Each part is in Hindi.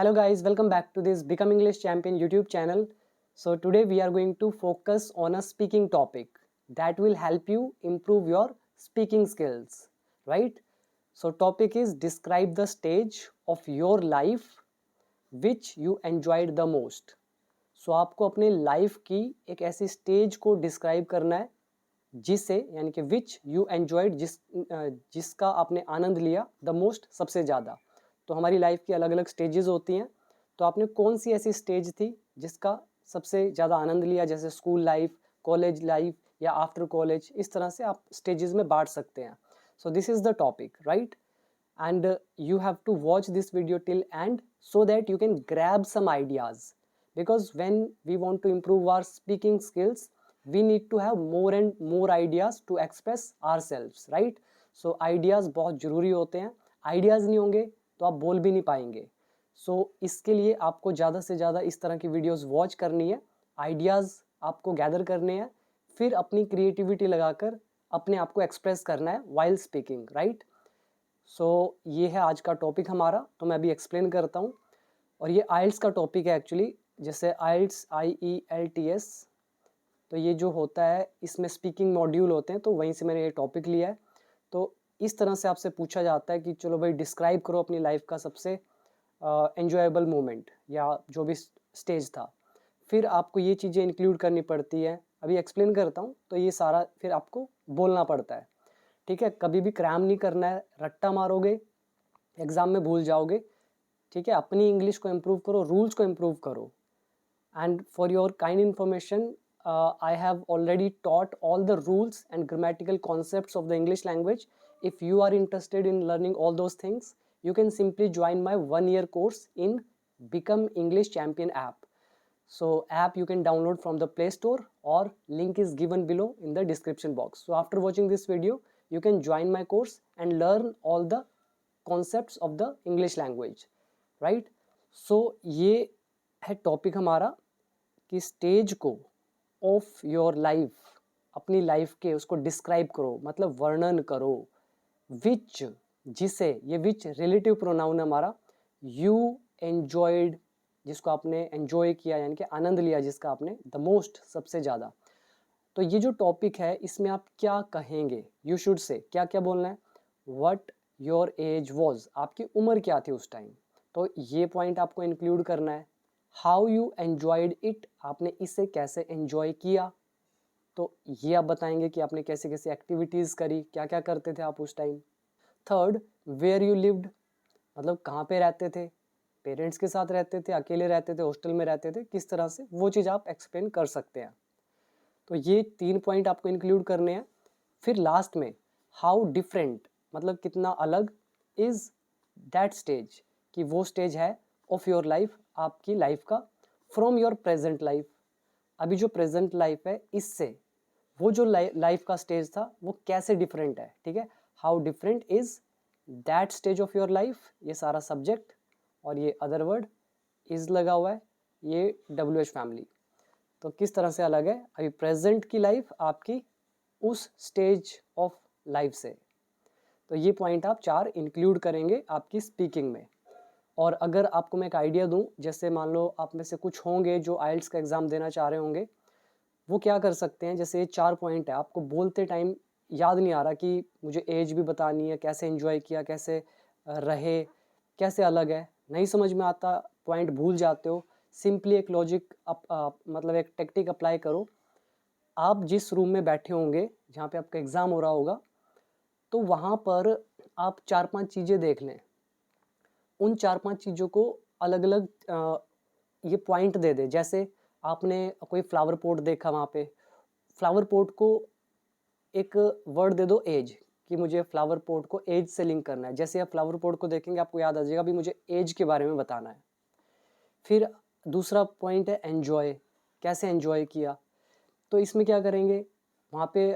Hello guys, welcome back to this Become English Champion YouTube channel. So today we are going to focus on a speaking topic that will help you improve your speaking skills, right? So topic is describe the stage of your life which you enjoyed the most. So आपको अपने लाइफ की एक ऐसी स्टेज को डिस्क्राइब करना है जिसे यानी कि विच यू एंजॉयड जिसका आपने आनंद लिया द मोस्ट सबसे ज़्यादा। तो हमारी लाइफ की अलग अलग स्टेजेस होती हैं, तो आपने कौन सी ऐसी स्टेज थी जिसका सबसे ज़्यादा आनंद लिया, जैसे स्कूल लाइफ, कॉलेज लाइफ या आफ्टर कॉलेज, इस तरह से आप स्टेजेस में बांट सकते हैं। So this is the topic, right? and you have to watch this video till end so that you can grab some ideas, because when we want to improve our speaking skills we need to have more and more ideas to express ourselves, right? So ideas बहुत ज़रूरी होते हैं, ideas नहीं होंगे तो आप बोल भी नहीं पाएंगे। so इसके लिए आपको ज़्यादा से ज़्यादा इस तरह की वीडियोस वॉच करनी है, आइडियाज़ आपको गैदर करने हैं, फिर अपनी क्रिएटिविटी लगाकर अपने आप को एक्सप्रेस करना है वाइल स्पीकिंग, राइट? सो ये है आज का टॉपिक हमारा, तो मैं अभी एक्सप्लेन करता हूँ। और ये आइल्स का टॉपिक है एक्चुअली, जैसे आइल्स IELTS, तो ये जो होता है इसमें स्पीकिंग मॉड्यूल होते हैं, तो वहीं से मैंने ये टॉपिक लिया है। तो इस तरह से आपसे पूछा जाता है कि चलो भाई डिस्क्राइब करो अपनी लाइफ का सबसे एन्जॉयबल मोमेंट या जो भी स्टेज था। फिर आपको ये चीज़ें इंक्लूड करनी पड़ती है, अभी एक्सप्लेन करता हूँ। तो ये सारा फिर आपको बोलना पड़ता है, ठीक है? कभी भी क्रैम नहीं करना है, रट्टा मारोगे एग्ज़ाम में भूल जाओगे, ठीक है? अपनी इंग्लिश को इम्प्रूव करो, रूल्स को इम्प्रूव करो। And for your kind information, I have already taught all the rules and grammatical concepts of the English language. If you are interested in learning all those things, you can simply join my 1-year course in Become English Champion app. So app you can download from the Play Store, or link is given below in the description box. So after watching this video, you can join my course and learn all the concepts of the English language, right? So ये है टॉपिक हमारा कि स्टेज को ऑफ योर लाइफ, अपनी लाइफ के उसको डिस्क्राइब करो, मतलब वर्णन करो, विच, जिसे, ये विच रिलेटिव प्रोनाउन है हमारा, यू एंजॉयड, जिसको आपने एंजॉय किया यानी कि आनंद लिया, जिसका आपने द मोस्ट सबसे ज़्यादा। तो ये जो टॉपिक है इसमें आप क्या कहेंगे, यू शुड से, क्या क्या बोलना है, व्हाट योर एज वॉज, आपकी उम्र क्या थी उस टाइम, तो ये पॉइंट आपको इंक्लूड करना है। हाउ यू एंजॉयड इट, आपने इसे कैसे एंजॉय किया, तो ये आप बताएंगे कि आपने कैसे कैसे एक्टिविटीज़ करी, क्या क्या करते थे आप उस time. Third, where you lived, मतलब कहाँ पे रहते थे, पेरेंट्स के साथ रहते थे, अकेले रहते थे, हॉस्टल में रहते थे, किस तरह से, वो चीज़ आप एक्सप्लेन कर सकते हैं। तो ये 3 पॉइंट आपको इंक्लूड करने हैं। फिर लास्ट में हाउ डिफरेंट, मतलब कितना अलग, इज़ दैट स्टेज, कि वो स्टेज है ऑफ योर लाइफ, आपकी लाइफ का, फ्रॉम योर प्रेजेंट लाइफ, अभी जो प्रेजेंट लाइफ है इससे वो जो लाइफ का स्टेज था वो कैसे डिफरेंट है, ठीक है? How different is that stage of your life, ये सारा सब्जेक्ट, और ये अदर वर्ड इज लगा हुआ है, ये WH फैमिली, तो किस तरह से अलग है अभी प्रेजेंट की लाइफ आपकी उस स्टेज ऑफ लाइफ से। तो ये पॉइंट आप 4 इंक्लूड करेंगे आपकी स्पीकिंग में। और अगर आपको मैं एक आइडिया दूं, जैसे मान लो आप में से कुछ होंगे जो आइल्स का एग्ज़ाम देना चाह रहे होंगे, वो क्या कर सकते हैं, जैसे ये 4 पॉइंट है, आपको बोलते टाइम याद नहीं आ रहा कि मुझे एज भी बतानी है, कैसे एंजॉय किया, कैसे रहे, कैसे अलग है, नहीं समझ में आता, पॉइंट भूल जाते हो, सिंपली एक लॉजिक मतलब एक टेक्निक अप्लाई करो। आप जिस रूम में बैठे होंगे जहाँ पे आपका एग्ज़ाम हो रहा होगा, तो वहाँ पर आप 4-5 चीज़ें देख लें, उन 4-5 चीज़ों को अलग अलग ये पॉइंट दे दे। जैसे आपने कोई फ्लावर पॉट देखा, वहाँ पे फ्लावर पॉट को एक वर्ड दे दो एज, कि मुझे फ्लावर पॉट को एज से लिंक करना है। जैसे आप फ्लावर पॉट को देखेंगे आपको याद आ जाएगा भी मुझे एज के बारे में बताना है। फिर दूसरा पॉइंट है एन्जॉय, कैसे एन्जॉय किया, तो इसमें क्या करेंगे, वहाँ पे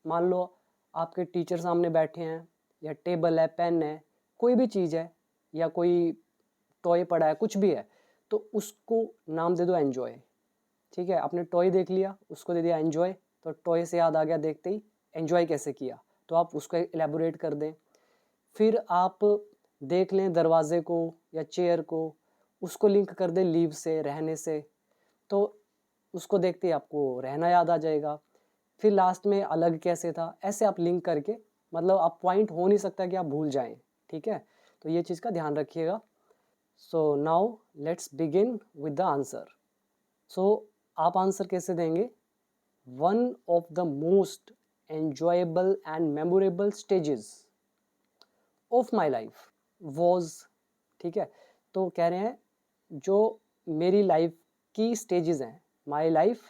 मान लो आपके टीचर सामने बैठे हैं, या टेबल है, पेन है, कोई भी चीज़ है, या कोई टॉय पड़ा है, कुछ भी है, तो उसको नाम दे दो एन्जॉय, ठीक है? आपने टॉय देख लिया, उसको दे दिया एन्जॉय, तो टॉय से याद आ गया देखते ही एन्जॉय कैसे किया, तो आप उसको एलेबोरेट कर दें। फिर आप देख लें दरवाजे को या चेयर को, उसको लिंक कर दे लीव से, रहने से, तो उसको देखते ही आपको रहना याद आ जाएगा। फिर लास्ट में अलग कैसे था, ऐसे आप लिंक करके, मतलब आप पॉइंट हो नहीं सकता कि आप भूल जाएं, ठीक है। तो ये चीज़ का ध्यान रखिएगा। So now let's begin with the answer. So आप आंसर कैसे देंगे? One of the most enjoyable and memorable stages of my life was, ठीक है। तो कह रहे हैं जो मेरी लाइफ की स्टेजेस हैं, माई लाइफ,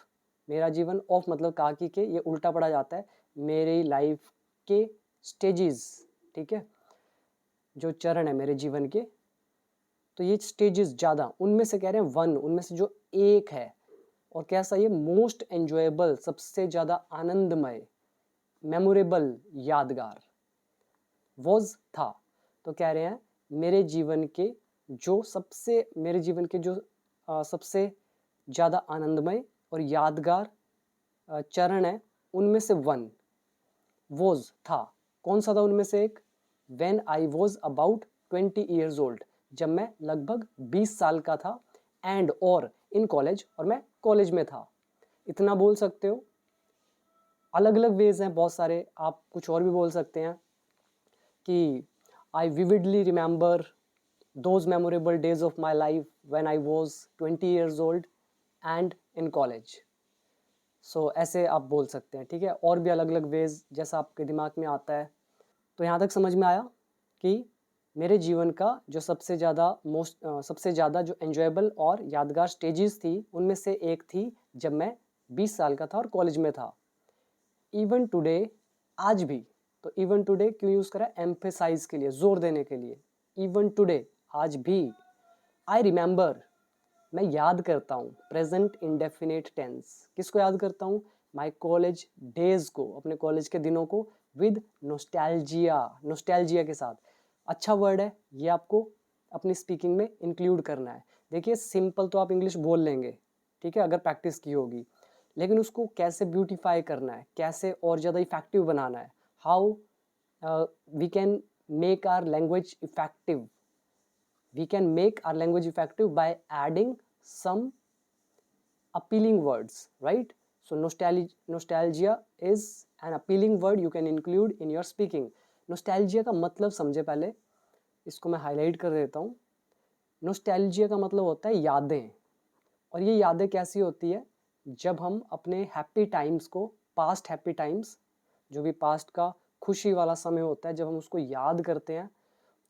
मेरा जीवन, ऑफ मतलब काकी के, ये उल्टा पड़ा जाता है, मेरी लाइफ के स्टेजेस, ठीक है, जो चरण है मेरे जीवन के, तो ये स्टेजेस ज़्यादा, उनमें से कह रहे हैं वन, उनमें से जो एक है, और कैसा, ये मोस्ट एंजॉयबल, सबसे ज़्यादा आनंदमय, मेमोरेबल, यादगार, वॉज था। तो कह रहे हैं मेरे जीवन के जो सबसे, मेरे जीवन के जो सबसे ज़्यादा आनंदमय और यादगार चरण है, उनमें से वन, वॉज था। कौन सा था उनमें से एक? When I was about 20 years old, जब मैं लगभग 20 साल का था, एंड और इन कॉलेज, और मैं कॉलेज में था। इतना बोल सकते हो। अलग अलग वेज हैं बहुत सारे, आप कुछ और भी बोल सकते हैं कि I vividly remember those memorable days of my life when I was 20 years old and in college. So ऐसे आप बोल सकते हैं, ठीक है। और भी अलग अलग वेज जैसा आपके दिमाग में आता है। तो यहाँ तक समझ में आया कि मेरे जीवन का जो सबसे ज़्यादा जो एंजॉयबल और यादगार स्टेजेस थी, उनमें से एक थी जब मैं 20 साल का था और कॉलेज में था। इवन टुडे, आज भी, तो इवन टुडे क्यों यूज़ करा? एम्फेसाइज के लिए, जोर देने के लिए। इवन टुडे, आज भी। आई रिमेंबर, मैं याद करता हूँ। प्रेजेंट इंडेफिनेट टेंस, किसको याद करता हूँ? माई कॉलेज डेज को, अपने कॉलेज के दिनों को, विद नोस्टैल्जिया, नोस्टैल्जिया के साथ। अच्छा वर्ड है ये, आपको अपनी स्पीकिंग में इंक्लूड करना है। देखिए सिंपल तो आप इंग्लिश बोल लेंगे, ठीक है, अगर प्रैक्टिस की होगी, लेकिन उसको कैसे ब्यूटीफाई करना है, कैसे और ज़्यादा इफेक्टिव बनाना है, how we can make our language effective, we can make our language effective by adding some appealing words, right? So nostalgia is an appealing word you can include in your speaking. nostalgia का मतलब समझे पहले, इसको मैं हाईलाइट कर देता हूँ। nostalgia का मतलब होता है यादें, और ये यादें कैसी होती है? जब हम अपने हैप्पी टाइम्स को, पास्ट हैप्पी टाइम्स, जो भी पास्ट का खुशी वाला समय होता है, जब हम उसको याद करते हैं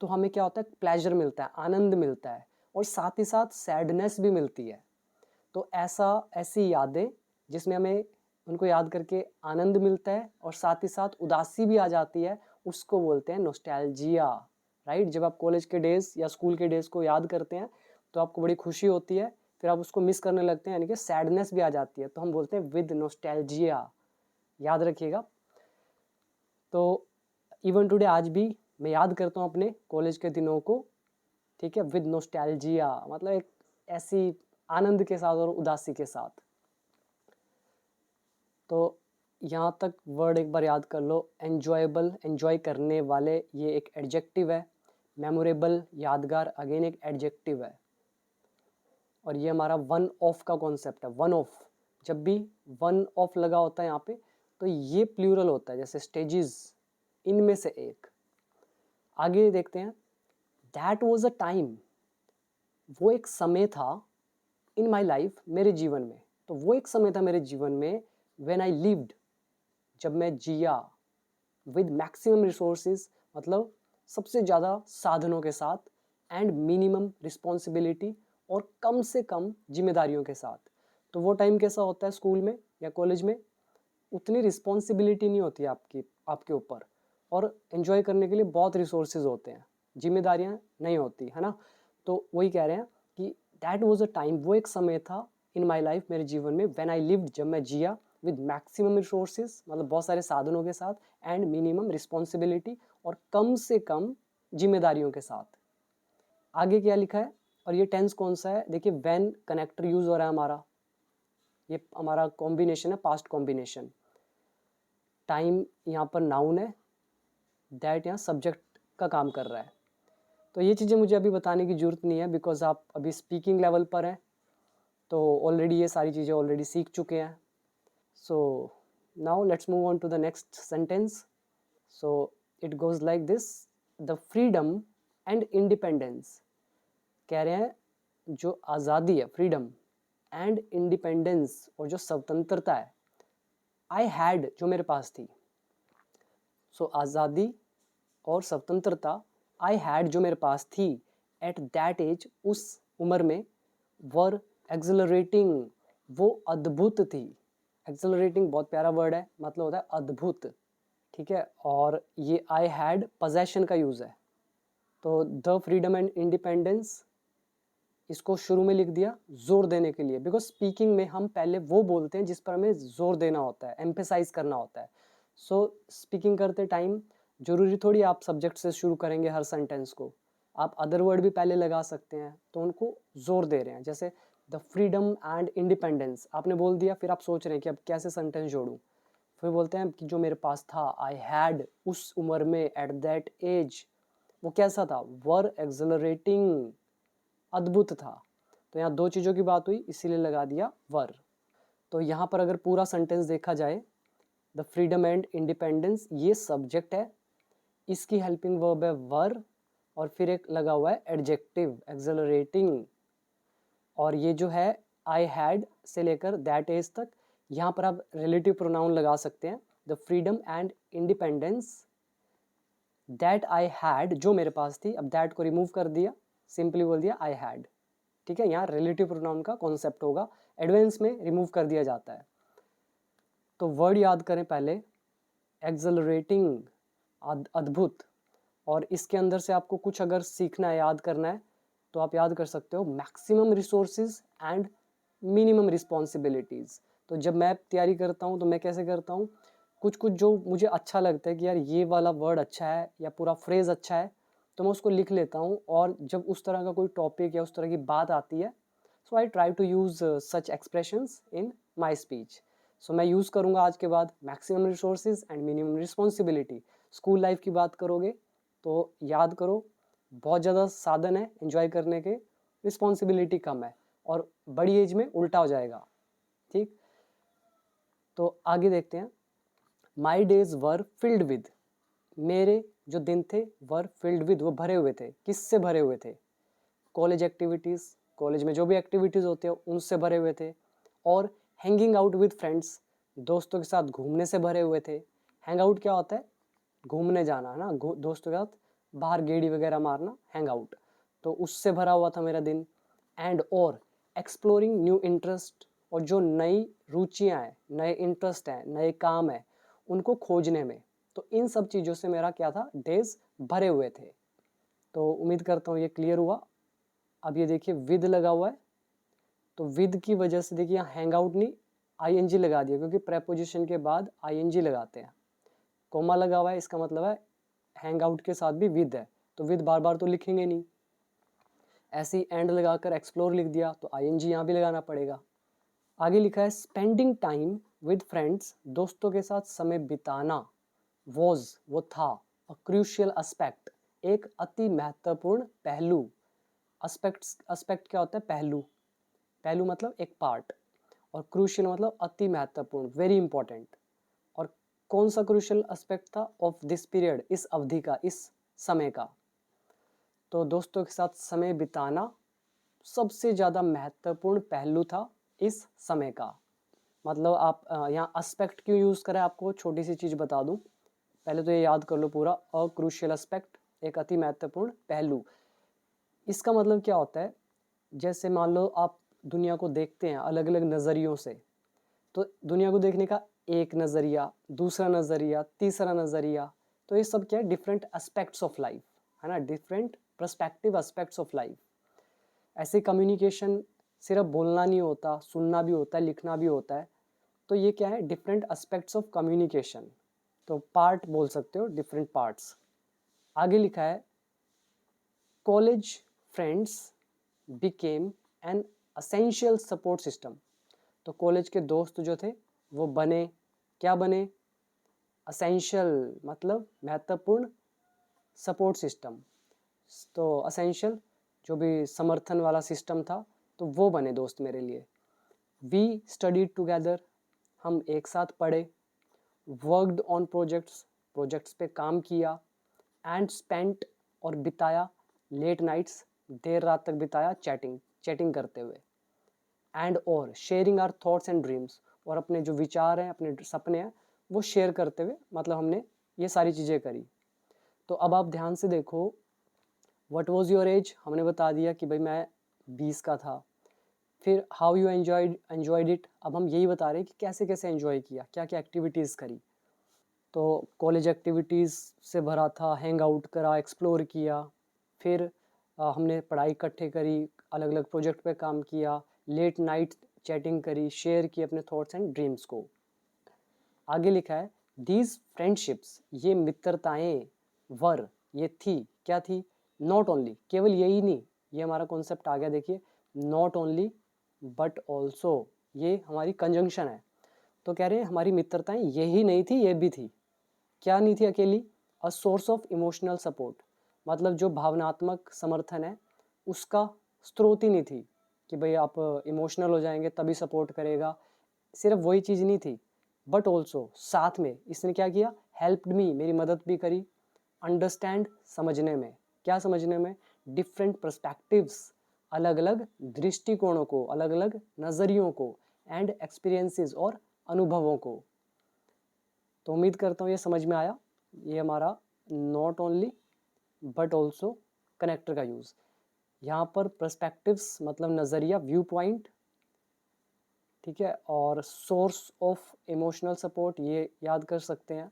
तो हमें क्या होता है? प्लेजर मिलता है, आनंद मिलता है, और साथ ही साथ सैडनेस भी मिलती है। तो ऐसी यादें जिसमें हमें उनको याद करके आनंद मिलता है और साथ ही साथ उदासी भी आ जाती है, उसको बोलते हैं नोस्टैल्जिया, राइट। जब आप कॉलेज के डेज या स्कूल के डेज को याद करते हैं तो आपको बड़ी खुशी होती है, फिर आप उसको मिस करने लगते हैं, यानी कि सैडनेस भी आ जाती है, तो हम बोलते हैं विद नोस्टैल्जिया। याद रखिएगा। तो इवन टुडे, आज भी मैं याद करता हूँ अपने कॉलेज के दिनों को, ठीक है, विद नोस्टैल्जिया, मतलब एक ऐसी आनंद के साथ और उदासी के साथ। तो यहाँ तक वर्ड एक बार याद कर लो। एन्जॉयबल, एन्जॉय करने वाले, ये एक एडजेक्टिव है। मेमोरेबल, यादगार, अगेन एक एडजेक्टिव है। और ये हमारा वन ऑफ का कॉन्सेप्ट है। वन ऑफ, जब भी वन ऑफ लगा होता है यहाँ पे, तो ये प्लूरल होता है, जैसे स्टेजेस, इनमें से एक। आगे देखते हैं। दैट वॉज अ टाइम, वो एक समय था, इन माई लाइफ, मेरे जीवन में। तो वो एक समय था मेरे जीवन में, व्हेन आई लिव्ड, जब मैं जिया, विद मैक्सिमम रिसोर्सेज, मतलब सबसे ज़्यादा साधनों के साथ, एंड मिनिमम रिस्पॉन्सिबिलिटी, और कम से कम जिम्मेदारियों के साथ। तो वो टाइम कैसा होता है स्कूल में या कॉलेज में? उतनी रिस्पॉन्सिबिलिटी नहीं होती आपके ऊपर, और एंजॉय करने के लिए बहुत रिसोर्सेज होते हैं, जिम्मेदारियां नहीं होती, है ना। तो वही कह रहे हैं कि दैट वाज अ टाइम, वो एक समय था, इन माय लाइफ, मेरे जीवन में, व्हेन आई लिव्ड, जब मैं जिया, विद मैक्सिमम रिसोर्सेज, मतलब बहुत सारे साधनों के साथ, एंड मिनिमम रिस्पॉन्सिबिलिटी, और कम से कम जिम्मेदारियों के साथ। आगे क्या लिखा है? और ये टेंस कौन सा है? देखिए, व्हेन कनेक्टर यूज हो रहा है हमारा, ये हमारा कॉम्बिनेशन है, पास्ट कॉम्बिनेशन। टाइम यहाँ पर नाउन है, दैट यहाँ सब्जेक्ट का काम कर रहा है। तो ये चीज़ें मुझे अभी बताने की ज़रूरत नहीं है, बिकॉज आप अभी स्पीकिंग लेवल पर हैं, तो ऑलरेडी ये सारी चीज़ें ऑलरेडी सीख चुके हैं. So now let's move on to the next sentence. So it goes like this: the freedom and independence. कह रहे हैं जो आज़ादी है, फ्रीडम, एंड इंडिपेंडेंस, और जो स्वतंत्रता है, आई हैड, जो मेरे पास थी. सो आज़ादी और स्वतंत्रता, आई हैड, जो मेरे पास थी, एट दैट एज, उस उम्र में, वर एक्सलरेटिंग, वो अद्भुत थी. एक्सलरेटिंग बहुत प्यारा वर्ड है, मतलब होता है अद्भुत. ठीक है, और ये आई हैड पोजेशन का यूज़ है. तो द फ्रीडम एंड इंडिपेंडेंस, इसको शुरू में लिख दिया जोर देने के लिए, बिकॉज स्पीकिंग में हम पहले वो बोलते हैं जिस पर हमें जोर देना होता है, एम्फेसाइज करना होता है. सो स्पीकिंग करते टाइम जरूरी थोड़ी आप सब्जेक्ट से शुरू करेंगे हर सेंटेंस को, आप अदर वर्ड भी पहले लगा सकते हैं, तो उनको जोर दे रहे हैं. जैसे द फ्रीडम एंड इंडिपेंडेंस आपने बोल दिया, फिर आप सोच रहे हैं कि अब कैसे सेंटेंस जोड़ूं, फिर बोलते हैं कि जो मेरे पास था, आई हैड, उस उम्र में, एट दैट एज, वो कैसा था, वर एक्सलरेटिंग, अद्भुत था. तो यहाँ दो चीज़ों की बात हुई, इसीलिए लगा दिया वर. तो यहाँ पर अगर पूरा सेंटेंस देखा जाए, द फ्रीडम एंड इंडिपेंडेंस, ये सब्जेक्ट है, इसकी हेल्पिंग वर्ब है वर, और फिर एक लगा हुआ है एडजेक्टिव, एक्सलरेटिंग. और ये जो है आई हैड से लेकर दैट एज तक, यहाँ पर आप रिलेटिव प्रोनाउन लगा सकते हैं. The freedom and independence that I had, जो मेरे पास थी, अब दैट को रिमूव कर दिया, सिंपली बोल दिया आई हैड. ठीक है, यहाँ रिलेटिव प्रोनाउन का कॉन्सेप्ट होगा, एडवांस में रिमूव कर दिया जाता है. तो वर्ड याद करें पहले, एक्सलरेटिंग, अद्भुत. और इसके अंदर से आपको कुछ अगर सीखना है, याद करना है, तो आप याद कर सकते हो maximum resources and minimum responsibilities. तो जब मैं तैयारी करता हूँ तो मैं कैसे करता हूँ, कुछ कुछ जो मुझे अच्छा लगता है कि यार ये वाला वर्ड अच्छा है या पूरा फ्रेज़ अच्छा है, तो मैं उसको लिख लेता हूँ. और जब उस तरह का कोई टॉपिक या उस तरह की बात आती है, so I try to use such expressions in my speech. So मैं यूज़ करूँगा आज के बाद maximum resources and minimum responsibility. School life की बात करोगे तो याद करो, बहुत ज़्यादा साधन है एंजॉय करने के, रिस्पॉन्सिबिलिटी कम है, और बड़ी एज में उल्टा हो जाएगा. ठीक, तो आगे देखते हैं. My days were filled with, मेरे जो दिन थे, वर फिल्ड विद, वो भरे हुए थे. किससे भरे हुए थे, कॉलेज एक्टिविटीज़, कॉलेज में जो भी एक्टिविटीज़ होते हैं उनसे भरे हुए थे. और हैंगिंग आउट विद फ्रेंड्स, दोस्तों के साथ घूमने से भरे हुए थे. हैंग आउट क्या होता है, घूमने जाना है ना, दोस्तों के साथ बाहर गेड़ी वगैरह मारना, हैंग आउट. तो उससे भरा हुआ था मेरा दिन. एंड और एक्सप्लोरिंग न्यू इंटरेस्ट, और जो नई रुचियाँ हैं, नए इंटरेस्ट हैं, नए काम हैं, उनको खोजने में. तो इन सब चीज़ों से मेरा क्या था, डेज भरे हुए थे. तो उम्मीद करता हूँ ये क्लियर हुआ. अब ये देखिए विद लगा हुआ है, तो विद की वजह से देखिए यहाँ हैंग आउट नहीं, आईएनजी लगा दिया, क्योंकि प्रेपोजिशन के बाद आईएनजी लगाते हैं. कोमा लगा हुआ है, इसका मतलब है हैंग आउट के साथ भी विद है, तो विद बार बार तो लिखेंगे नहीं. ऐसे ही एंड लगाकर एक्सप्लोर लिख दिया, तो आईएनजी यहाँ भी लगाना पड़ेगा. आगे लिखा है स्पेंडिंग टाइम विद फ्रेंड्स, दोस्तों के साथ समय बिताना, वॉज, वो था, अ क्रूशियल एस्पेक्ट, एक अति महत्वपूर्ण पहलू. एस्पेक्ट क्या होता है, पहलू. पहलू मतलब एक पार्ट, और क्रूशियल मतलब अति महत्वपूर्ण, वेरी इंपॉर्टेंट. और कौन सा क्रूशियल एस्पेक्ट था, ऑफ दिस पीरियड, इस अवधि का, इस समय का. तो दोस्तों के साथ समय बिताना सबसे ज़्यादा महत्वपूर्ण पहलू था इस समय का. मतलब आप यहाँ एस्पेक्ट क्यों यूज़ करें, आपको छोटी सी चीज़ बता दूँ. पहले तो ये याद कर लो पूरा, अ क्रूशियल एस्पेक्ट, एक अति महत्वपूर्ण पहलू. इसका मतलब क्या होता है, जैसे मान लो आप दुनिया को देखते हैं अलग अलग नज़रियों से, तो दुनिया को देखने का एक नज़रिया, दूसरा नज़रिया, तीसरा नज़रिया, तो ये सब क्या है, डिफरेंट एस्पेक्ट्स ऑफ लाइफ है ना, different perspective aspects of life. ऐसे कम्युनिकेशन सिर्फ बोलना नहीं होता, सुनना भी होता है, लिखना भी होता है. तो ये क्या है, डिफरेंट एस्पेक्ट्स ऑफ कम्युनिकेशन. तो पार्ट बोल सकते हो, डिफरेंट पार्ट्स. आगे लिखा है college friends became an essential support system. तो कॉलेज के दोस्त जो थे वो बने, क्या बने, असेंशियल मतलब महत्वपूर्ण सपोर्ट सिस्टम. तो असेंशियल जो भी समर्थन वाला सिस्टम था, तो वो बने दोस्त मेरे लिए। वी स्टडीड टुगेदर, हम एक साथ पढ़े। वर्कड ऑन प्रोजेक्ट्स, प्रोजेक्ट्स पे काम किया। एंड स्पेंट, और बिताया, लेट नाइट्स, देर रात तक बिताया चैटिंग चैटिंग करते हुए। एंड और sharing our thoughts and dreams, और अपने जो विचार हैं, अपने सपने हैं, वो शेयर करते हुए, मतलब हमने ये सारी चीज़ें करी। तो अब आप ध्यान से देखो, व्हाट वाज योर एज, हमने बता दिया कि भाई मैं 20 का था। फिर हाउ यू एंजॉयड इट, अब हम यही बता रहे हैं कि कैसे कैसे एंजॉय किया, क्या क्या एक्टिविटीज़ करी। तो कॉलेज एक्टिविटीज़ से भरा था, हैंग आउट करा, एक्सप्लोर किया। फिर हमने पढ़ाई इकट्ठे करी, अलग अलग प्रोजेक्ट पे काम किया, लेट नाइट चैटिंग करी, शेयर किए अपने थॉट्स एंड ड्रीम्स को। आगे लिखा है दीज फ्रेंडशिप्स, ये मित्रताएं, वर, ये थी, क्या थी, नॉट ओनली, केवल यही नहीं, ये हमारा कॉन्सेप्ट आ गया, देखिए, नॉट ओनली बट ऑल्सो, ये हमारी कंजंक्शन है। तो कह रहे हैं हमारी मित्रताएं यही नहीं थी, ये भी थी। क्या नहीं थी अकेली, a source of emotional support, मतलब जो भावनात्मक समर्थन है उसका स्रोत ही नहीं थी कि भाई आप इमोशनल हो जाएंगे तभी सपोर्ट करेगा, सिर्फ वही चीज़ नहीं थी। बट ऑल्सो, साथ में इसने क्या किया, हेल्प्ड मी, मेरी मदद भी करी। अंडरस्टैंड, समझने में, क्या समझने में, डिफरेंट पर्सपेक्टिव्स, अलग अलग दृष्टिकोणों को, अलग अलग नज़रियों को, एंड एक्सपीरियंसेस, और अनुभवों को। तो उम्मीद करता हूँ ये समझ में आया। ये हमारा not only but also connector का यूज़। यहाँ पर पर्सपेक्टिव्स मतलब नज़रिया, व्यू पॉइंट, ठीक है, और सोर्स ऑफ इमोशनल सपोर्ट ये याद कर सकते हैं।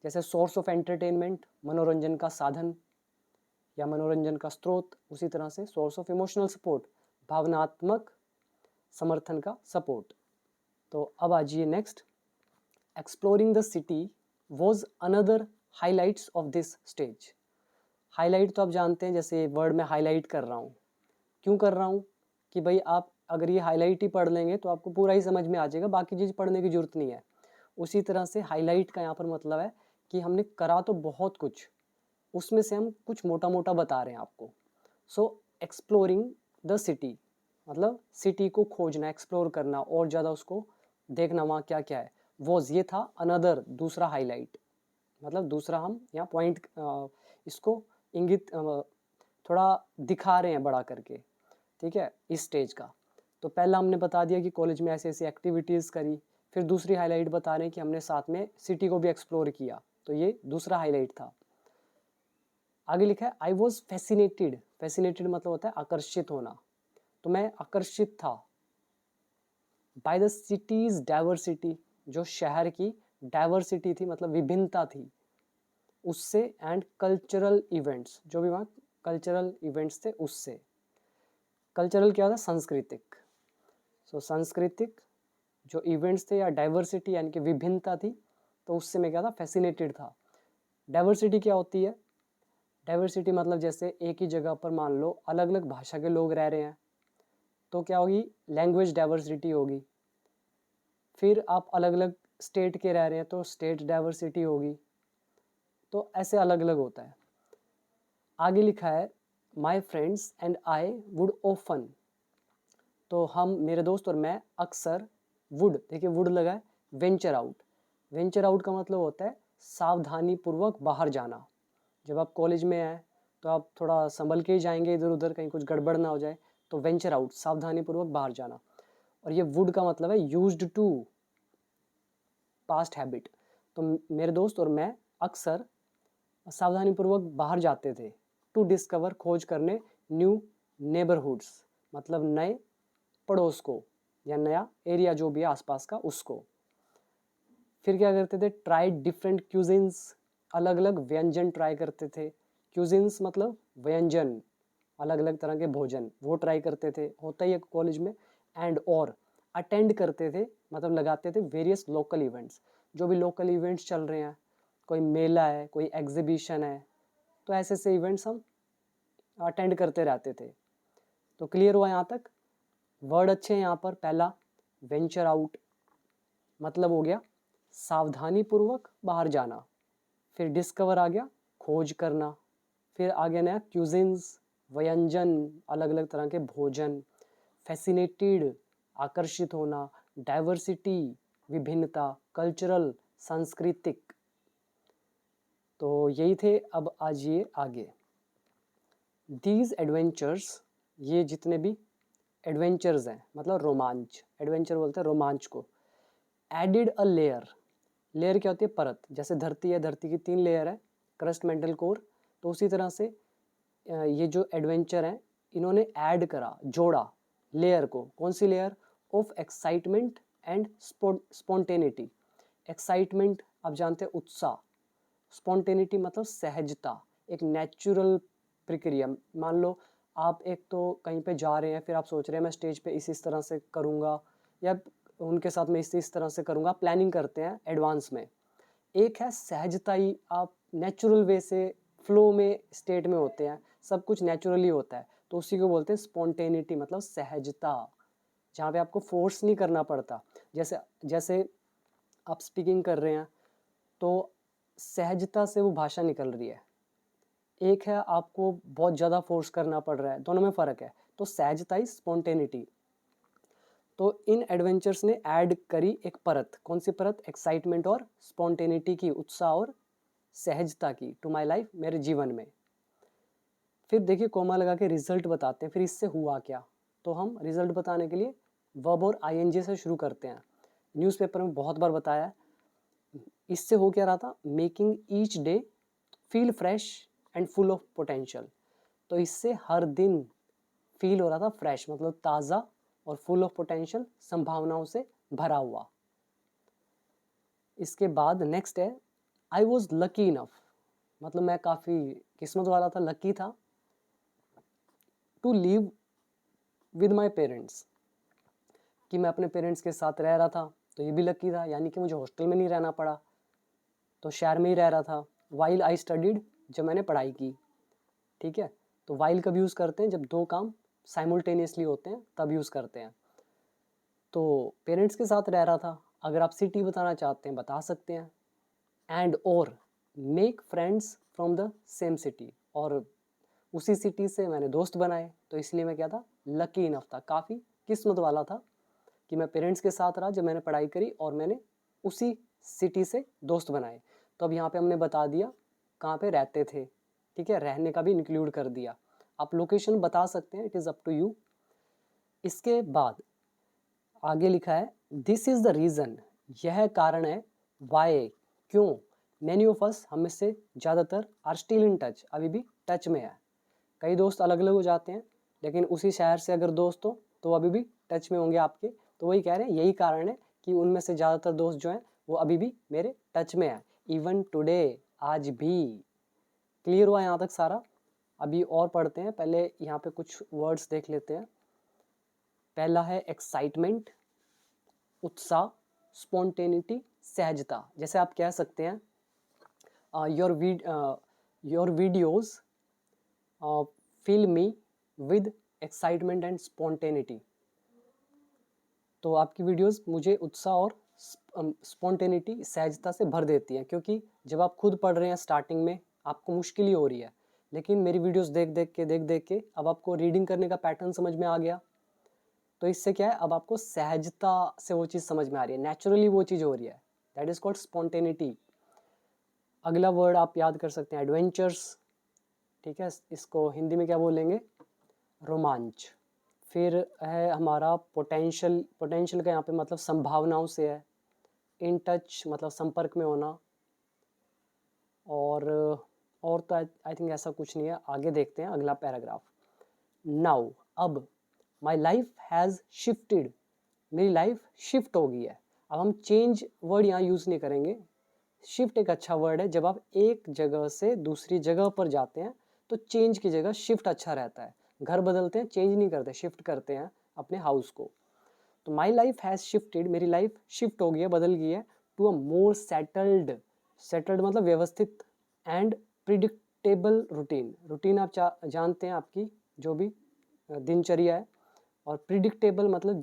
जैसे सोर्स ऑफ एंटरटेनमेंट, मनोरंजन का साधन या मनोरंजन का स्रोत, उसी तरह से सोर्स ऑफ इमोशनल सपोर्ट, भावनात्मक समर्थन का सपोर्ट। तो अब आ जाइए next, exploring the city was another highlights of this stage. Highlight तो आप जानते हैं, जैसे वर्ड में हाईलाइट कर रहा हूँ, क्यों कर रहा हूँ कि भाई आप अगर ये हाईलाइट ही पढ़ लेंगे तो आपको पूरा ही समझ में आ जाएगा, बाकी चीज़ पढ़ने की जरूरत नहीं है। उसी तरह से हाईलाइट का यहाँ पर मतलब है कि हमने करा तो बहुत कुछ, उसमें से हम कुछ मोटा मोटा बता रहे हैं आपको। सो एक्सप्लोरिंग द सिटी मतलब सिटी को खोजना, एक्सप्लोर करना, और ज़्यादा उसको देखना वहाँ क्या क्या है। वॉज, ये था, अनदर, दूसरा हाईलाइट, मतलब दूसरा हम यहाँ पॉइंट इसको इंगित थोड़ा दिखा रहे हैं बड़ा करके, ठीक है, इस स्टेज का। तो पहला हमने बता दिया कि कॉलेज में ऐसी ऐसी एक्टिविटीज़ करी। फिर दूसरी हाईलाइट बता रहे हैं कि हमने साथ में सिटी को भी एक्सप्लोर किया, तो ये दूसरा हाईलाइट था। आगे लिखा है आई वॉज फैसिनेटेड, फैसिनेटेड मतलब होता है आकर्षित होना, तो मैं आकर्षित था। बाय द सिटीज डाइवर्सिटी, जो शहर की डाइवर्सिटी थी मतलब विभिन्नता थी उससे, एंड कल्चरल इवेंट्स, जो भी वहाँ कल्चरल इवेंट्स थे उससे। कल्चरल क्या होता है, सांस्कृतिक। सो सांस्कृतिक जो इवेंट्स थे या डाइवर्सिटी यानी कि विभिन्नता थी, तो उससे मैं क्या था, फैसिनेटेड था। डाइवर्सिटी क्या होती है, डाइवर्सिटी मतलब जैसे एक ही जगह पर मान लो अलग अलग भाषा के लोग रह रहे हैं, तो क्या होगी, लैंग्वेज डाइवर्सिटी होगी। फिर आप अलग अलग स्टेट के रह रहे हैं तो स्टेट डाइवर्सिटी होगी। तो ऐसे अलग अलग होता है। आगे लिखा है my friends and I would often, तो हम, मेरे दोस्त और मैं अक्सर, वुड, देखिए वुड लगा है, वेंचर आउट। वेंचर आउट का मतलब होता है सावधानी पूर्वक बाहर जाना। जब आप कॉलेज में हैं तो आप थोड़ा संभल के ही जाएंगे इधर उधर, कहीं कुछ गड़बड़ ना हो जाए, तो वेंचर आउट, सावधानी पूर्वक बाहर जाना। और ये वुड का मतलब है यूज्ड टू, पास्ट हैबिट। तो मेरे दोस्त और मैं अक्सर सावधानीपूर्वक बाहर जाते थे, टू डिस्कवर, खोज करने, न्यू नेबरहुड्स मतलब नए पड़ोस को या नया एरिया जो भी है आसपास का उसको। फिर क्या करते थे, ट्राई डिफरेंट क्यूजिन्स, अलग अलग व्यंजन ट्राई करते थे। क्यूजिन्स मतलब व्यंजन, अलग अलग तरह के भोजन, वो ट्राई करते थे, होता ही है कॉलेज में। एंड और अटेंड करते थे मतलब लगाते थे वेरियस लोकल इवेंट्स, जो भी लोकल इवेंट्स चल रहे हैं, कोई मेला है, कोई एग्जीबिशन है, तो ऐसे ऐसे इवेंट्स हम अटेंड करते रहते थे। तो क्लियर हुआ यहाँ तक। वर्ड अच्छे हैं यहाँ पर। पहला वेंचर आउट मतलब हो गया सावधानी पूर्वक बाहर जाना। फिर डिस्कवर आ गया, खोज करना। फिर आगे नया क्यूजिन्स, व्यंजन, अलग अलग तरह के भोजन, फैसिनेटेड, आकर्षित होना, डाइवर्सिटी, विभिन्नता, कल्चरल, सांस्कृतिक। तो यही थे, अब आज ये आगे दीज एडवेंचर्स, ये जितने भी एडवेंचर्स हैं मतलब रोमांच, एडवेंचर बोलते हैं रोमांच को, एडिड अ लेयर, लेयर क्या होती है, परत, जैसे धरती है, धरती की 3 लेयर है, क्रस्ट, मेंटल, कोर, तो उसी तरह से ये जो एडवेंचर हैं इन्होंने ऐड करा, जोड़ा लेयर को, कौन सी layer, of excitement and spontaneity. Excitement आप जानते हैं उत्साह, स्पॉन्टेनिटी मतलब सहजता, एक नेचुरल प्रक्रिया। मान लो आप एक तो कहीं पे जा रहे हैं, फिर आप सोच रहे हैं मैं स्टेज पे इस तरह से करूँगा या उनके साथ मैं इस तरह से करूँगा, प्लानिंग करते हैं एडवांस में। एक है सहजता, ही आप नेचुरल वे से फ्लो में स्टेट में होते हैं, सब कुछ नेचुरली होता है, तो उसी को बोलते हैं स्पॉन्टेनिटी मतलब सहजता, जहाँ पे आपको फोर्स नहीं करना पड़ता। जैसे जैसे आप स्पीकिंग कर रहे हैं तो सहजता से वो भाषा निकल रही है, एक है आपको बहुत ज़्यादा फोर्स करना पड़ रहा है, दोनों में फ़र्क है। तो सहजता ही स्पॉन्टेनिटी। तो इन एडवेंचर्स ने ऐड करी एक परत, कौन सी परत, एक्साइटमेंट और स्पॉन्टेनिटी की, उत्साह और सहजता की, टू माई लाइफ, मेरे जीवन में। फिर देखिए कोमा लगा के रिजल्ट बताते हैं, फिर इससे हुआ क्या। तो हम रिजल्ट बताने के लिए वर्ब और आईएनजी से शुरू करते हैं। न्यूज़पेपर में बहुत बार बताया है। इससे हो क्या रहा था, making each day feel fresh and full of potential. तो इससे हर दिन फील हो रहा था फ्रेश मतलब ताज़ा और फुल ऑफ पोटेंशियल, संभावनाओं से भरा हुआ। इसके बाद नेक्स्ट है आई वॉज लकी इनफ, मतलब मैं काफ़ी किस्मत वाला था, लकी था, to live with my parents, कि मैं अपने पेरेंट्स के साथ रह रहा था, तो ये भी लकी था, यानी कि मुझे हॉस्टल में नहीं रहना पड़ा, तो शहर में ही रह रहा था। वाइल आई स्टडीड, जब मैंने पढ़ाई की, ठीक है। तो वाइल कब यूज़ करते हैं, जब दो काम साइमल्टेनियसली होते हैं तब यूज़ करते हैं। तो पेरेंट्स के साथ रह रहा था, अगर आप सिटी बताना चाहते हैं बता सकते हैं, एंड और make friends from the same city, और उसी सिटी से मैंने दोस्त बनाए, तो इसलिए मैं क्या था, लकी इनफ था, काफ़ी किस्मत वाला था कि मैं पेरेंट्स के साथ रहा जब मैंने पढ़ाई करी और मैंने उसी सिटी से दोस्त बनाए। तो अब यहाँ पे हमने बता दिया कहाँ पे रहते थे, ठीक है, रहने का भी इंक्लूड कर दिया। आप लोकेशन बता सकते हैं, it is up to you. इसके बाद आगे लिखा है दिस इज़ द रीज़न, यह कारण है, वाई, क्यों, मैनी ऑफ अस, हम में से ज़्यादातर, आर स्टिल इन टच, अभी भी टच में है। कई दोस्त अलग अलग हो जाते हैं, लेकिन उसी शहर से अगर दोस्त हो तो अभी भी टच में होंगे आपके। तो वही कह रहे हैं, यही कारण है कि उनमें से ज़्यादातर दोस्त जो हैं वो अभी भी मेरे टच में है, इवन टुडे, आज भी। क्लियर हुआ यहाँ तक सारा। अभी और पढ़ते हैं, पहले यहाँ पे कुछ वर्ड्स देख लेते हैं। पहला है एक्साइटमेंट, उत्साह, स्पॉन्टेनिटी, सहजता। जैसे आप कह सकते हैं your videos fill me with excitement and spontaneity. तो आपकी वीडियोस मुझे उत्साह और स्पॉन्टेनिटी, सहजता से भर देती हैं, क्योंकि जब आप खुद पढ़ रहे हैं स्टार्टिंग में आपको मुश्किल ही हो रही है, लेकिन मेरी वीडियोस देख देख के अब आपको रीडिंग करने का पैटर्न समझ में आ गया। तो इससे क्या है, अब आपको सहजता से वो चीज़ समझ में आ रही है, नेचुरली वो चीज़ हो रही है, दैट इज़ कॉल्ड स्पॉन्टेनिटी। अगला वर्ड आप याद कर सकते हैं एडवेंचर्स, ठीक है, इसको हिंदी में क्या बोलेंगे, रोमांच। फिर है हमारा पोटेंशियल, पोटेंशियल का यहाँ पे मतलब संभावनाओं से है। इन टच मतलब संपर्क में होना। और तो आई थिंक ऐसा कुछ नहीं है, आगे देखते हैं अगला पैराग्राफ। नाउ, अब, माई लाइफ हैज़ शिफ्टेड, मेरी लाइफ शिफ्ट हो गई है। अब हम चेंज वर्ड यहाँ यूज़ नहीं करेंगे, शिफ्ट एक अच्छा वर्ड है, जब आप एक जगह से दूसरी जगह पर जाते हैं तो चेंज की जगह शिफ्ट अच्छा रहता है। घर बदलते हैं, चेंज नहीं करते, शिफ्ट करते हैं अपने हाउस को। तो माई लाइफ हैज़ शिफ्टेड, मेरी लाइफ शिफ्ट हो गई है, बदल गई है, to a more settled, settled मतलब व्यवस्थित, एंड प्रिडिक्टेबल रूटीन। रूटीन आप जानते हैं, आपकी जो भी दिनचर्या है, और प्रिडिक्टेबल मतलब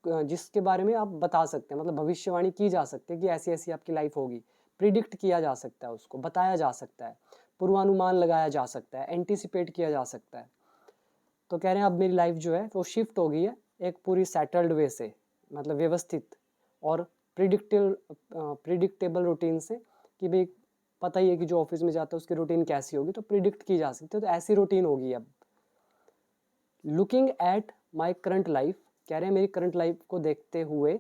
जिसके बारे में आप बता सकते हैं, मतलब भविष्यवाणी की जा सकती है कि ऐसी ऐसी आपकी लाइफ होगी, प्रिडिक्ट किया जा सकता है, उसको बताया जा सकता है। पूर्वानुमान लगाया जा सकता है, एंटिसिपेट किया जा सकता है। तो कह रहे हैं अब मेरी लाइफ जो है वो शिफ्ट हो गई है एक पूरी सेटल्ड वे से, मतलब व्यवस्थित और प्रिडिक्टेबल रूटीन से, कि भाई पता ही है कि जो ऑफिस में जाता है उसकी रूटीन कैसी होगी, तो प्रिडिक्ट की जा सकती है, तो ऐसी रूटीन होगी अब। Looking at my current life, कह रहे हैं मेरी करंट लाइफ को देखते हुए,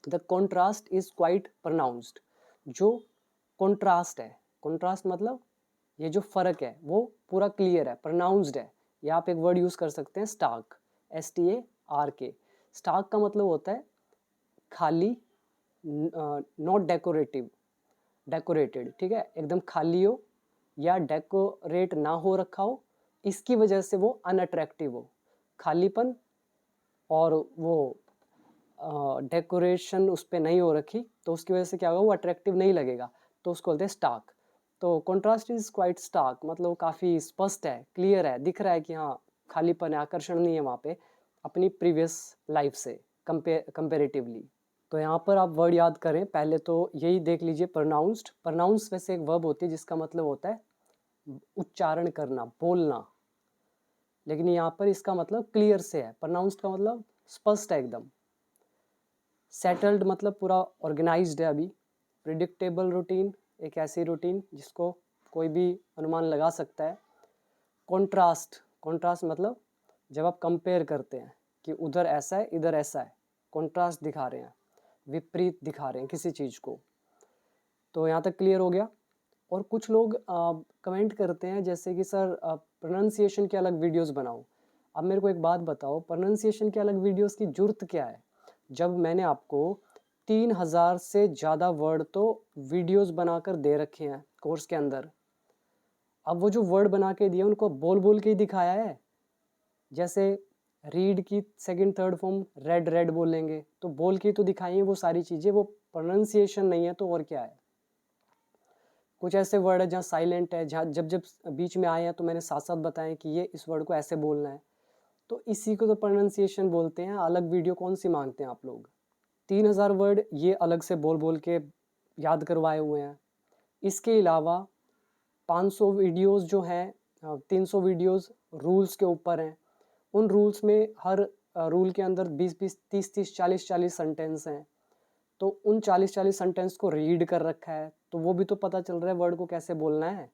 the contrast is quite pronounced. जो कॉन्ट्रास्ट है, कॉन्ट्रास्ट मतलब ये जो फर्क है वो पूरा क्लियर है, प्रोनाउंस्ड है। या आप एक वर्ड यूज कर सकते हैं स्टार्क, STARK। स्टार्क का मतलब होता है खाली, नॉट डेकोरेटिव, डेकोरेटेड, ठीक है, एकदम खाली हो या डेकोरेट ना हो रखा हो, इसकी वजह से वो अनअट्रैक्टिव हो। खालीपन और वो डेकोरेशन उस पर नहीं हो रखी, तो उसकी वजह से क्या होगा, वो अट्रैक्टिव नहीं लगेगा, तो उसको बोलते हैं स्टार्क। तो कॉन्ट्रास्ट इज क्वाइट स्टार्क, मतलब वो काफ़ी स्पष्ट है, क्लियर है, दिख रहा है कि हाँ खालीपन है, आकर्षण नहीं है वहाँ पे अपनी प्रीवियस लाइफ से कंपेरेटिवली। तो यहाँ पर आप वर्ड याद करें, पहले तो यही देख लीजिए प्रोनाउंस्ड। प्रोनाउंस वैसे एक वर्ब होती है जिसका मतलब होता है उच्चारण करना, बोलना, लेकिन यहाँ पर इसका मतलब क्लियर से है। प्रोनाउंस्ड का मतलब स्पष्ट है एकदम। सेटल्ड मतलब पूरा ऑर्गेनाइज्ड है अभी। प्रिडिक्टेबल रूटीन, एक ऐसी रूटीन जिसको कोई भी अनुमान लगा सकता है। कॉन्ट्रास्ट, कॉन्ट्रास्ट मतलब जब आप कंपेयर करते हैं कि उधर ऐसा है इधर ऐसा है, कॉन्ट्रास्ट दिखा रहे हैं, विपरीत दिखा रहे हैं किसी चीज़ को। तो यहाँ तक क्लियर हो गया। और कुछ लोग कमेंट करते हैं जैसे कि सर प्रोनाउंसिएशन के अलग वीडियोस बनाओ। अब मेरे को एक बात बताओ, प्रोनाउंसिएशन के अलग वीडियोस की जरूरत क्या है, जब मैंने आपको 3000 से ज़्यादा वर्ड तो वीडियोस बनाकर दे रखे हैं कोर्स के अंदर। अब वो जो वर्ड बना के दिए उनको बोल बोल के ही दिखाया है। जैसे रीड की second third form red red बोलेंगे, तो बोल के तो दिखाई है वो सारी चीज़ें, वो प्रोनाउंसिएशन नहीं है तो और क्या है। कुछ ऐसे वर्ड है जहाँ साइलेंट है, जहाँ जब जब बीच में आए हैं तो मैंने साथ साथ बताया कि ये इस वर्ड को ऐसे बोलना है, तो इसी को तो प्रोनाउंसिएशन बोलते हैं। अलग वीडियो कौन सी मांगते हैं आप लोग। 3000 वर्ड ये अलग से बोल बोल के याद करवाए हुए हैं। इसके अलावा 500 वीडियोस जो हैं, 300 वीडियोस रूल्स के ऊपर हैं। उन रूल्स में हर रूल के अंदर 20-20, 30-30, 40-40 सेंटेंस हैं। तो उन 40-40 सेंटेंस को रीड कर रखा है, तो वो भी तो पता चल रहा है वर्ड को कैसे बोलना है।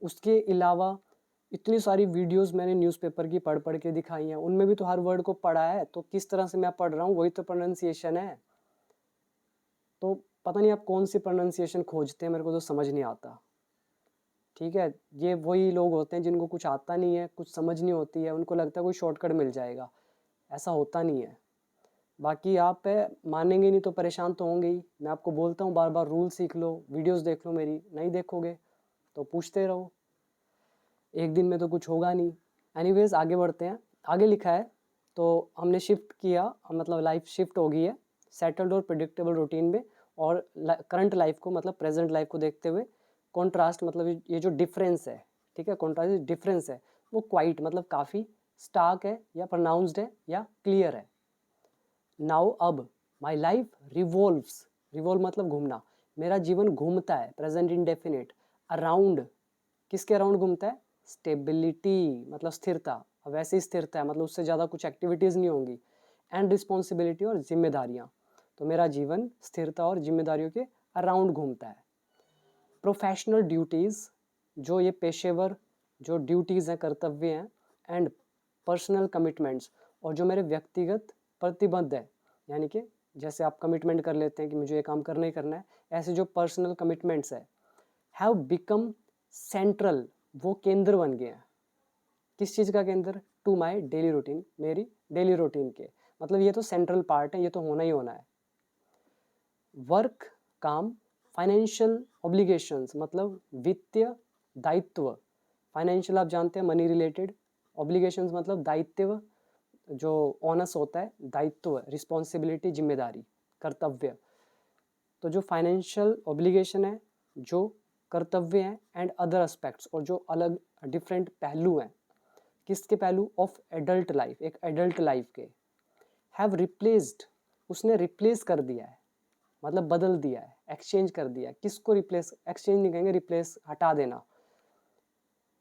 उसके अलावा इतनी सारी वीडियोस मैंने न्यूज़पेपर की पढ़ पढ़ के दिखाई हैं, उनमें भी तो हर वर्ड को पढ़ा है, तो किस तरह से मैं पढ़ रहा हूँ वही तो प्रोनाउंसिएशन है। तो पता नहीं आप कौन सी प्रोनाउंसिएशन खोजते हैं, मेरे को तो समझ नहीं आता। ठीक है, ये वही लोग होते हैं जिनको कुछ आता नहीं है, कुछ समझ नहीं होती है, उनको लगता है कोई शॉर्टकट मिल जाएगा। ऐसा होता नहीं है। बाकी आप मानेंगे नहीं तो परेशान तो होंगे ही। मैं आपको बोलता हूँ बार बार रूल सीख लो, वीडियोस देख लो मेरी, नहीं देखोगे तो पूछते रहो, एक दिन में तो कुछ होगा नहीं। एनीवेज आगे बढ़ते हैं। आगे लिखा है तो हमने शिफ्ट किया, मतलब लाइफ शिफ्ट हो गई है सेटल्ड और प्रिडिक्टेबल रूटीन में, और करंट लाइफ को मतलब प्रेजेंट लाइफ को देखते हुए कॉन्ट्रास्ट मतलब ये जो डिफरेंस है, ठीक है, कॉन्ट्रास्ट डिफरेंस है वो क्वाइट मतलब काफ़ी स्टार्क है या प्रोनाउंस्ड है या क्लियर है। नाउ अब माई लाइफ रिवॉल्व्स, रिवॉल्व मतलब घूमना, मेरा जीवन घूमता है, प्रेजेंट इंडेफिनिट, अराउंड, किसके अराउंड घूमता है, स्टेबिलिटी मतलब स्थिरता, अब वैसे ही स्थिरता है मतलब उससे ज़्यादा कुछ एक्टिविटीज़ नहीं होंगी, एंड रिस्पॉन्सिबिलिटी और जिम्मेदारियाँ, तो मेरा जीवन स्थिरता और जिम्मेदारियों के अराउंड घूमता है। प्रोफेशनल ड्यूटीज़, जो ये पेशेवर जो ड्यूटीज़ हैं, कर्तव्य हैं, एंड पर्सनल कमिटमेंट्स, और जो मेरे व्यक्तिगत प्रतिबद्ध है, यानी कि जैसे आप कमिटमेंट कर लेते हैं कि मुझे ये काम करना ही करना है, ऐसे जो पर्सनल कमिटमेंट्स है, हैव बिकम सेंट्रल, वो केंद्र बन गए हैं। किस चीज़ का केंद्र, टू माई डेली रूटीन, मेरी डेली रूटीन के, मतलब ये तो सेंट्रल पार्ट है, ये तो होना ही होना है। वर्क काम, फाइनेंशियल ऑब्लिगेशंस मतलब वित्तीय दायित्व, फाइनेंशियल आप जानते हैं मनी रिलेटेड, ऑब्लिगेशंस मतलब दायित्व, जो ऑनस होता है, दायित्व, रिस्पॉन्सिबिलिटी, जिम्मेदारी, कर्तव्य। तो जो फाइनेंशियल ऑब्लिगेशन है, जो कर्तव्य हैं, एंड अदर एस्पेक्ट्स, और जो अलग डिफरेंट पहलू हैं, किसके पहलू, ऑफ एडल्ट लाइफ, एक एडल्ट लाइफ के, हैव रिप्लेस्ड, उसने रिप्लेस कर दिया है, मतलब बदल दिया है, एक्सचेंज कर दिया है। किसको रिप्लेस, एक्सचेंज नहीं कहेंगे, रिप्लेस हटा देना,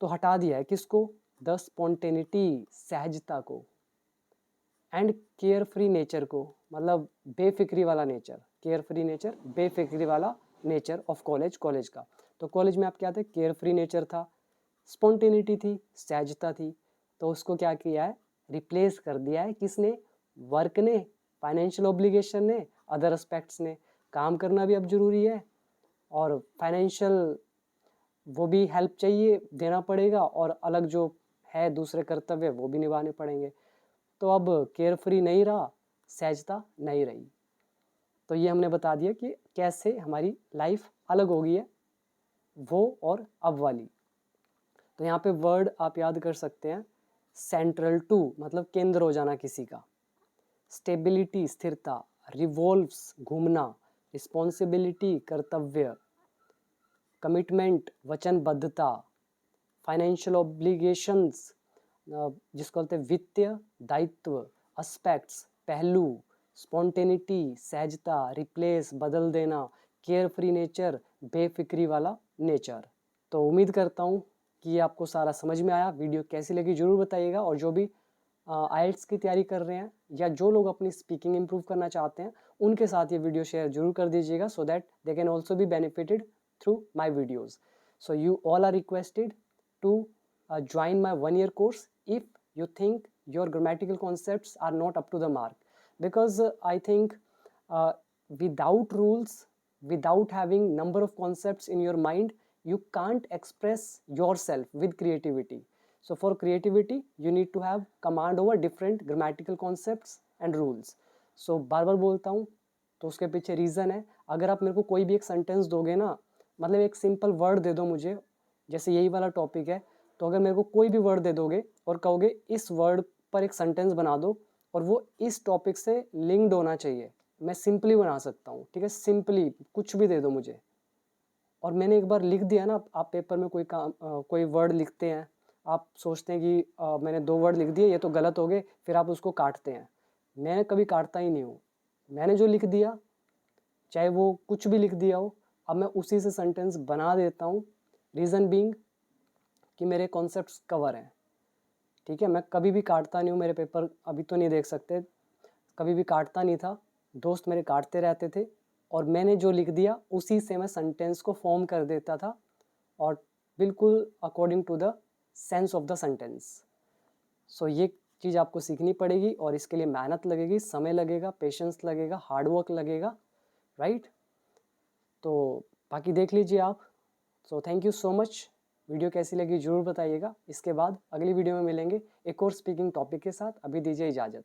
तो हटा दिया है किसको, द स्पॉन्टेनिटी, सहजता को, एंड केयर फ्री नेचर को, मतलब बेफिक्री वाला नेचर, केयर फ्री नेचर, बेफिक्री वाला नेचर ऑफ कॉलेज का। तो कॉलेज में आप क्या थे, केयर फ्री नेचर था, स्पॉन्टेनिटी थी, सहजता थी, तो उसको क्या किया है, रिप्लेस कर दिया है किसने, वर्क ने, फाइनेंशियल ऑब्लिगेशन ने, अदर एस्पेक्ट्स ने। काम करना भी अब जरूरी है और फाइनेंशियल वो भी हेल्प चाहिए, देना पड़ेगा, और अलग जो है दूसरे कर्तव्य वो भी निभाने पड़ेंगे। तो अब केयर फ्री नहीं रहा, सहजता नहीं रही। तो ये हमने बता दिया कि कैसे हमारी लाइफ अलग हो गई है वो और अब वाली। तो यहाँ पे वर्ड आप याद कर सकते हैं, सेंट्रल टू मतलब केंद्र हो जाना किसी का, स्टेबिलिटी स्थिरता, रिवॉल्व्स घूमना, रिस्पॉन्सिबिलिटी कर्तव्य, कमिटमेंट वचनबद्धता, फाइनेंशियल ऑब्लिगेशंस जिसको बोलते हैं वित्तीय दायित्व, एस्पेक्ट्स पहलू, स्पॉन्टेनिटी सहजता, रिप्लेस बदल देना, केयर फ्री नेचर बेफिक्री वाला नेचर। तो उम्मीद करता हूँ कि ये आपको सारा समझ में आया। वीडियो कैसी लगी ज़रूर बताइएगा, और जो भी आइल्स की तैयारी कर रहे हैं या जो लोग अपनी स्पीकिंग इम्प्रूव करना चाहते हैं उनके साथ ये वीडियो शेयर जरूर कर दीजिएगा, so that they can also be benefited through my videos. So you all are requested to join my 1 year course if you think your grammatical concepts are not up to the mark, because I think without rules, without having number of concepts in your mind, you can't express yourself with creativity. So for creativity you need to have command over different grammatical concepts and rules. So बार बार बोलता हूँ तो उसके पीछे रीज़न है। अगर आप मेरे को कोई भी एक सेंटेंस दोगे ना, मतलब एक सिंपल वर्ड दे दो मुझे, जैसे यही वाला टॉपिक है, तो अगर मेरे को कोई भी वर्ड दे दोगे और कहोगे इस वर्ड पर एक सेंटेंस बना दो और वो इस टॉपिक से लिंक्ड होना चाहिए, मैं सिंपली बना सकता हूँ, ठीक है, सिंपली कुछ भी दे दो मुझे। और मैंने एक बार लिख दिया ना, आप पेपर में कोई काम कोई वर्ड लिखते हैं, आप सोचते हैं कि मैंने 2 वर्ड लिख दिए, ये तो गलत हो गए, फिर आप उसको काटते हैं। मैं कभी काटता ही नहीं हूँ, मैंने जो लिख दिया चाहे वो कुछ भी लिख दिया हो, अब मैं उसी से सेंटेंस बना देता हूँ, रीज़न बीइंग कि मेरे कॉन्सेप्ट्स कवर हैं, ठीक है। मैं कभी भी काटता नहीं हूँ, मेरे पेपर अभी तो नहीं देख सकते, कभी भी काटता नहीं था, दोस्त मेरे काटते रहते थे, और मैंने जो लिख दिया उसी से मैं सेंटेंस को फॉर्म कर देता था, और बिल्कुल according to the sense of the sentence. So ये चीज़ आपको सीखनी पड़ेगी, और इसके लिए मेहनत लगेगी, समय लगेगा, पेशेंस लगेगा, हार्डवर्क लगेगा, राइट। तो बाकी देख लीजिए आप। So thank you so much. Video कैसी लगी ज़रूर बताइएगा। इसके बाद अगली वीडियो में मिलेंगे एक और स्पीकिंग टॉपिक के साथ। अभी दीजिए इजाज़त।